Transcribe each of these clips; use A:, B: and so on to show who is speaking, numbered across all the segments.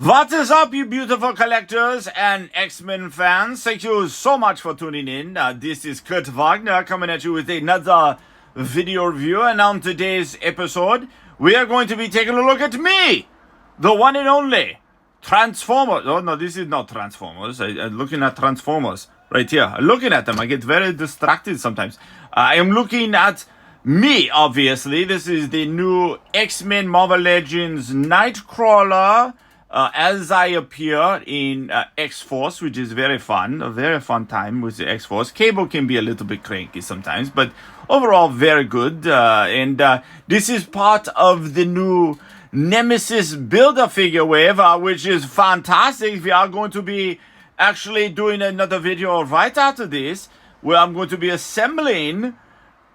A: What is up, you beautiful collectors and X-Men fans? Thank you so much for tuning in. This is Kurt Wagner coming at you with another video review. And on today's episode, we are going to be taking a look at me, the one and only Transformers. Oh, no, this is not Transformers. I'm looking at Transformers right here. I'm looking at them. I get very distracted sometimes. I am looking at me, obviously. This is the new X-Men Marvel Legends Nightcrawler. As I appear in X-Force, which is very fun, a very fun time with the X-Force. Cable can be a little bit cranky sometimes, but overall very good. This is part of the new Nemesis Build-A-Figure wave, which is fantastic. We are going to be actually doing another video right after this, where I'm going to be assembling,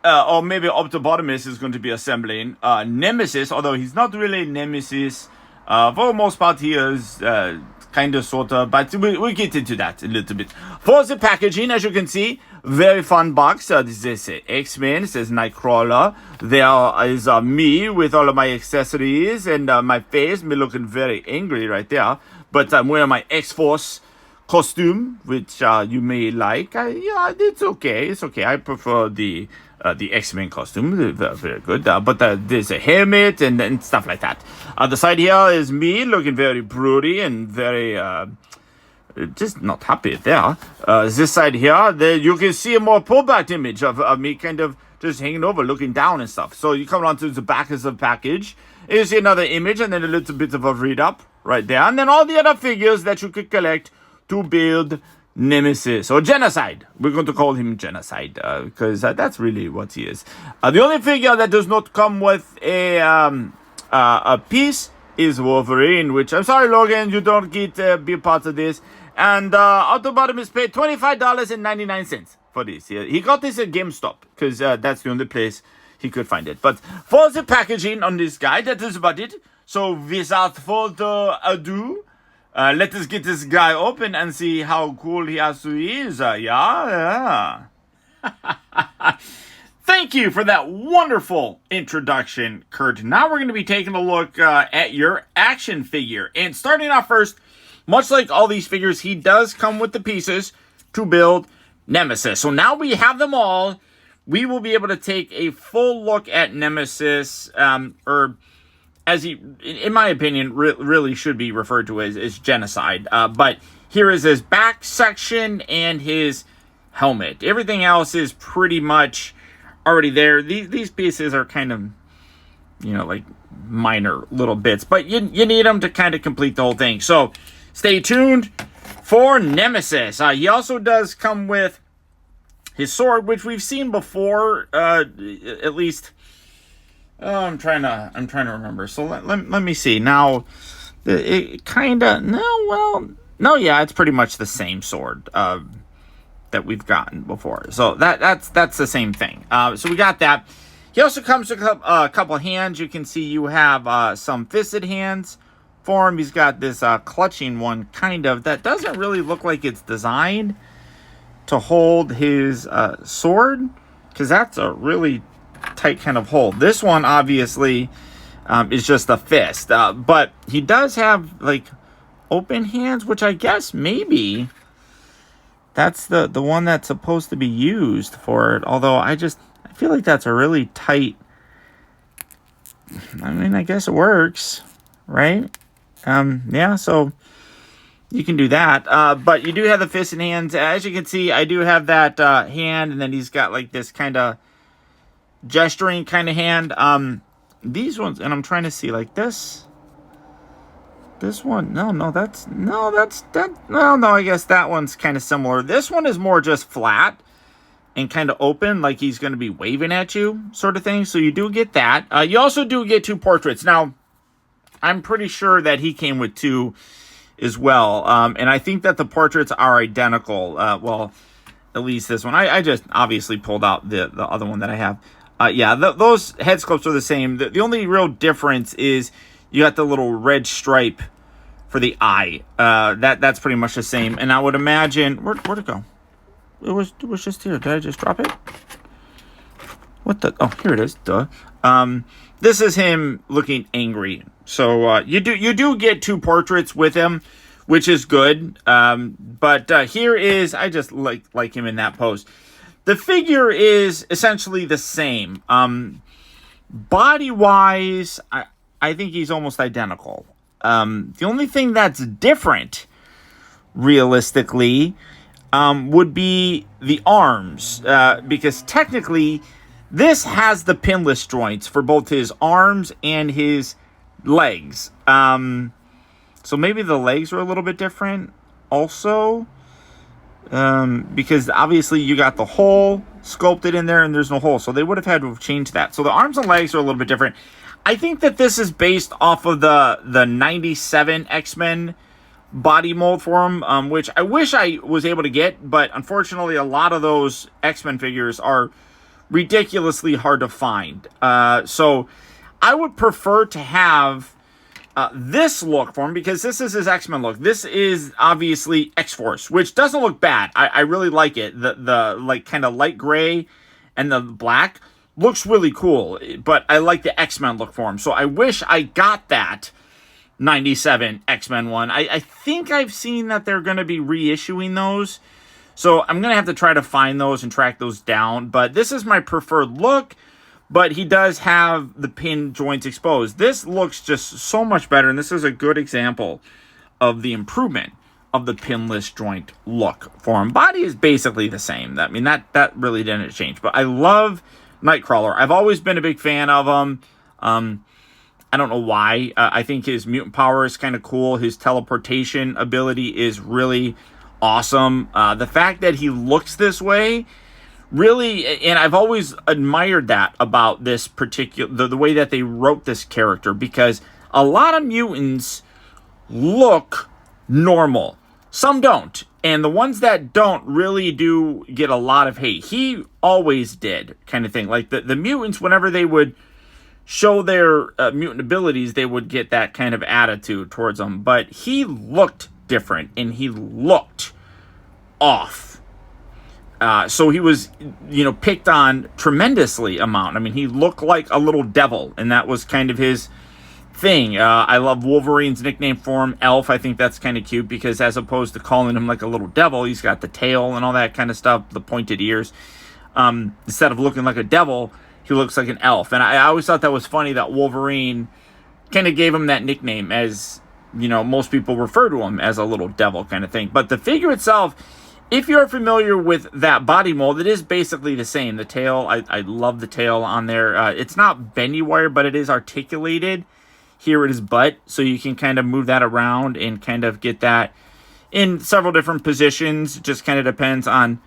A: or maybe Optibotimus is going to be assembling Nemesis, although he's not really Nemesis. For the most part, he is kind of, sort of, but we'll get into that a little bit. For the packaging, as you can see, very fun box. This is X-Men, it says Nightcrawler. There is me with all of my accessories and my face, me looking very angry right there. But I'm wearing my X-Force costume, which you may like. Yeah, it's okay. It's okay. I prefer the X-Men costume, very good. But there's a helmet and stuff like that. The side here is me looking very broody and very just not happy there. This side here, you can see a more pullback image of me kind of just hanging over, looking down and stuff. So you come around to the back of the package, you see another image and then a little bit of a read up right there. And then all the other figures that you could collect to build Nemesis, or Genocide. We're going to call him Genocide, because that's really what he is. The only figure that does not come with a piece is Wolverine, which, I'm sorry, Logan, you don't get to be a part of this. And Optibotimus paid $25.99 for this. He got this at GameStop, because that's the only place he could find it. But for the packaging on this guy, that is about it. So without further ado, let us get this guy open and see how cool he actually is. Yeah. Thank you for that wonderful introduction, Kurt. Now we're going to be taking a look at your action figure. And starting off first, much like all these figures, he does come with the pieces to build Nemesis. So now we have them all. We will be able to take a full look at Nemesis, or as he, in my opinion, really should be referred to as Genocide. But here is his back section and his helmet. Everything else is pretty much already there. These pieces are kind of, like minor little bits. But you need them to kind of complete the whole thing. So stay tuned for Nemesis. He also does come with his sword, which we've seen before, at least. I'm trying to remember. So let me see. Now, it kind of, yeah, it's pretty much the same sword that we've gotten before. So that's the same thing. So we got that. He also comes with a couple hands. You can see you have some fisted hands for him. He's got this clutching one, kind of, that doesn't really look like it's designed to hold his sword, because that's a really tight kind of hold. This one obviously is just a fist, but he does have like open hands, which I guess maybe that's the one that's supposed to be used for it, although I feel like that's a really tight, I mean, I guess it works, right? Yeah, so you can do that, but you do have the fist and hands. As you can see, I do have that hand, and then he's got like this kind of gesturing kind of hand. These ones, and I'm trying to see, like this one, no, I guess that one's kind of similar. This one is more just flat and kind of open, like he's going to be waving at you, sort of thing. So you do get that. You also do get two portraits. Now, I'm pretty sure that he came with two as well, and I think that the portraits are identical. Well, at least this one. I just obviously pulled out the other one that I have. Yeah, those head sculpts are the same. The only real difference is you got the little red stripe for the eye. That's pretty much the same. And I would imagine, where'd it go? It was just here. Did I just drop it? What the? Oh, here it is. Duh. This is him looking angry. So you do get 2 portraits with him, which is good. But here is, I just like him in that pose. The figure is essentially the same. Body wise, I think he's almost identical. The only thing that's different, realistically, would be the arms, because technically this has the pinless joints for both his arms and his legs. So maybe the legs are a little bit different also, because obviously you got the hole sculpted in there and there's no hole, so they would have had to have changed that. So the arms and legs are a little bit different. I think that this is based off of the 97 X-Men body mold for him, which I wish I was able to get, but unfortunately a lot of those X-Men figures are ridiculously hard to find. So I would prefer to have this look for him, because this is his X-Men look. This is obviously X-Force, which doesn't look bad. I really like it. The like kind of light gray and the black looks really cool, but I like the X-Men look for him. So I wish I got that 97 X-Men one. I think I've seen that they're going to be reissuing those. So I'm going to have to try to find those and track those down. But this is my preferred look. But he does have the pin joints exposed. This looks just so much better. And this is a good example of the improvement of the pinless joint look for him. Body is basically the same. I mean, that really didn't change. But I love Nightcrawler. I've always been a big fan of him. I don't know why. I think his mutant power is kind of cool. His teleportation ability is really awesome. The fact that he looks this way, really, and I've always admired that about this particular, the way that they wrote this character, because a lot of mutants look normal. Some don't. And the ones that don't really do get a lot of hate. He always did, kind of thing. Like the mutants, whenever they would show their mutant abilities, they would get that kind of attitude towards them. But he looked different, and he looked off. So he was, picked on tremendously amount. I mean, he looked like a little devil, and that was kind of his thing. I love Wolverine's nickname for him, Elf. I think that's kind of cute, because as opposed to calling him like a little devil, he's got the tail and all that kind of stuff, the pointed ears. Instead of looking like a devil, he looks like an elf. And I always thought that was funny that Wolverine kind of gave him that nickname, as, most people refer to him as a little devil kind of thing. But the figure itself, if you're familiar with that body mold, it is basically the same. The tail, I love the tail on there. It's not bendy wire, but it is articulated here at his butt. So you can kind of move that around and kind of get that in several different positions. It just kind of depends on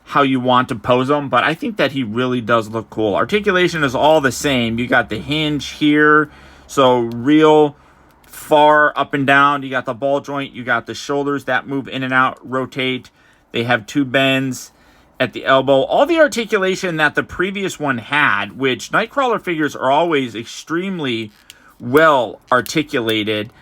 A: how you want to pose him. But I think that he really does look cool. Articulation is all the same. You got the hinge here, so real far up and down. You got the ball joint. You got the shoulders that move in and out, rotate. They have 2 bends at the elbow. All the articulation that the previous one had, which Nightcrawler figures are always extremely well articulated.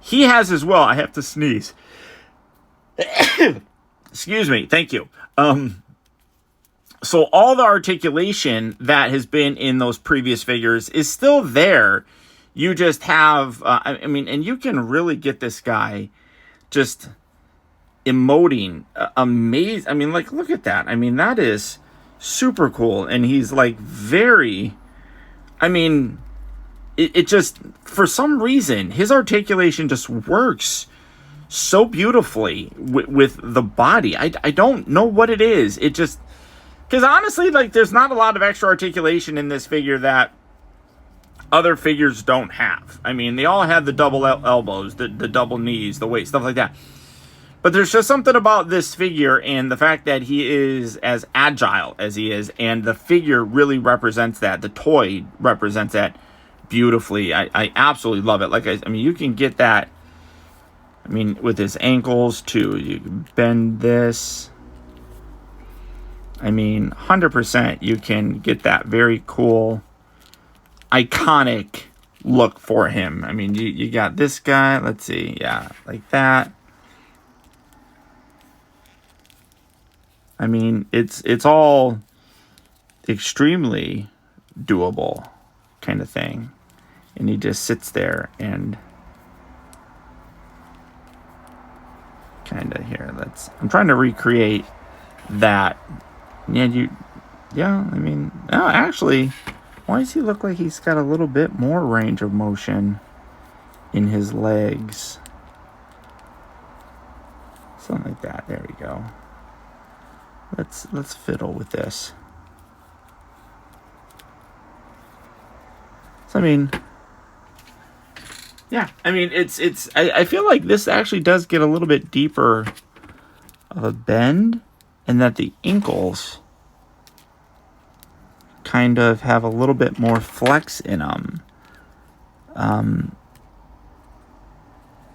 A: He has as well. I have to sneeze. Excuse me. Thank you. So all the articulation that has been in those previous figures is still there. You just have, and you can really get this guy just emoting amazing. I mean, like, look at that. I mean, that is super cool. And he's like very, it just, for some reason, his articulation just works so beautifully with the body. I don't know what it is. It just, because honestly, like, there's not a lot of extra articulation in this figure that other figures don't have. I mean, they all have the double elbows, the double knees, the weight, stuff like that. But there's just something about this figure and the fact that he is as agile as he is, and the figure really represents that. The toy represents that beautifully. I absolutely love it. Like, you can get that, with his ankles too. You can bend this. 100% you can get that very cool, iconic look for him. You got this guy. Let's see. Yeah, like that. It's all, extremely doable kind of thing. And he just sits there and kind of here. I'm trying to recreate that. Yeah, I mean, no, actually, why does he look like he's got a little bit more range of motion in his legs? Something like that. There we go. Let's fiddle with this. So, I mean, yeah, I mean, I feel like this actually does get a little bit deeper of a bend, and that the ankles kind of have a little bit more flex in them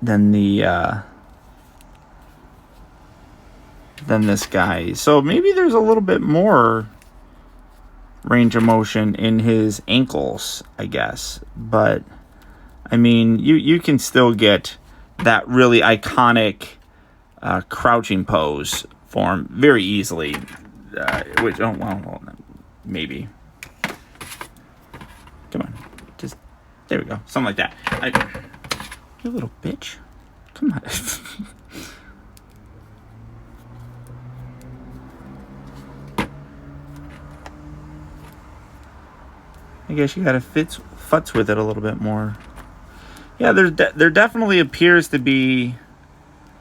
A: than this guy. So maybe there's a little bit more range of motion in his ankles, I guess. But I mean, you can still get that really iconic crouching pose form very easily. Which, well, maybe. Come on, just there we go, something like that. You little bitch, come on. I guess you gotta futz with it a little bit more. Yeah, there definitely appears to be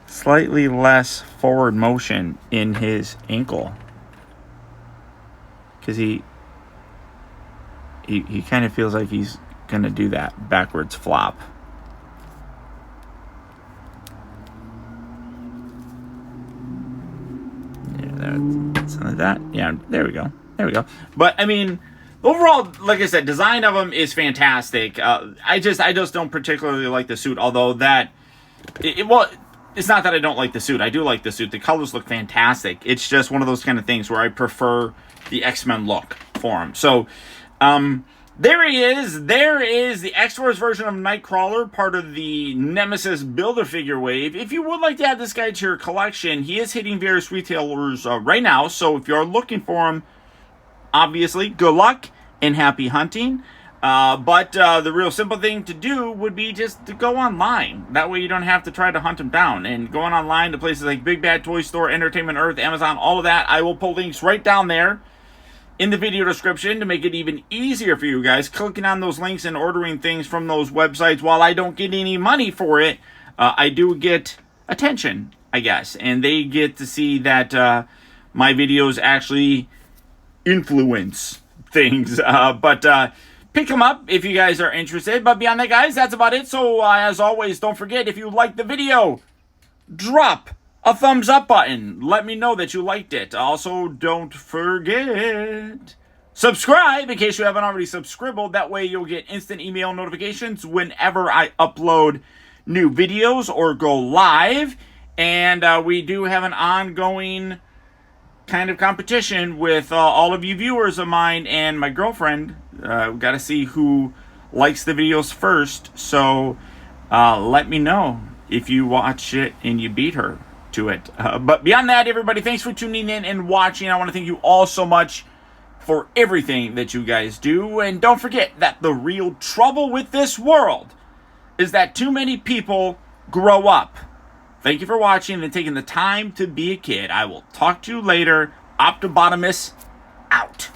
A: slightly less forward motion in his ankle, because he kind of feels like he's gonna do that backwards flop. Yeah, something like that. Yeah, there we go. But I mean, overall, like I said, design of him is fantastic. I just don't particularly like the suit, although it's not that I don't like the suit. I do like the suit. The colors look fantastic. It's just one of those kind of things where I prefer the X-Men look for him. So, there he is. There is the X-Force version of Nightcrawler, part of the Nemesis Build-A-Figure wave. If you would like to add this guy to your collection, he is hitting various retailers right now. So if you're looking for him, obviously, good luck and happy hunting. But the real simple thing to do would be just to go online. That way you don't have to try to hunt them down. And going online to places like Big Bad Toy Store, Entertainment Earth, Amazon, all of that, I will put links right down there in the video description to make it even easier for you guys. Clicking on those links and ordering things from those websites, while I don't get any money for it, I do get attention, I guess. And they get to see that my videos actually influence things. But pick them up if you guys are interested. But beyond that, guys, that's about it. So as always, don't forget, if you liked the video, drop a thumbs up button. Let me know that you liked it. Also, don't forget, subscribe in case you haven't already subscribed. That way you'll get instant email notifications whenever I upload new videos or go live. And we do have an ongoing kind of competition with all of you viewers of mine and my girlfriend. We've got to see who likes the videos first. So let me know if you watch it and you beat her to it. But beyond that, everybody, thanks for tuning in and watching. I want to thank you all so much for everything that you guys do. And don't forget that the real trouble with this world is that too many people grow up. Thank you for watching and taking the time to be a kid. I will talk to you later. Optibotimus out.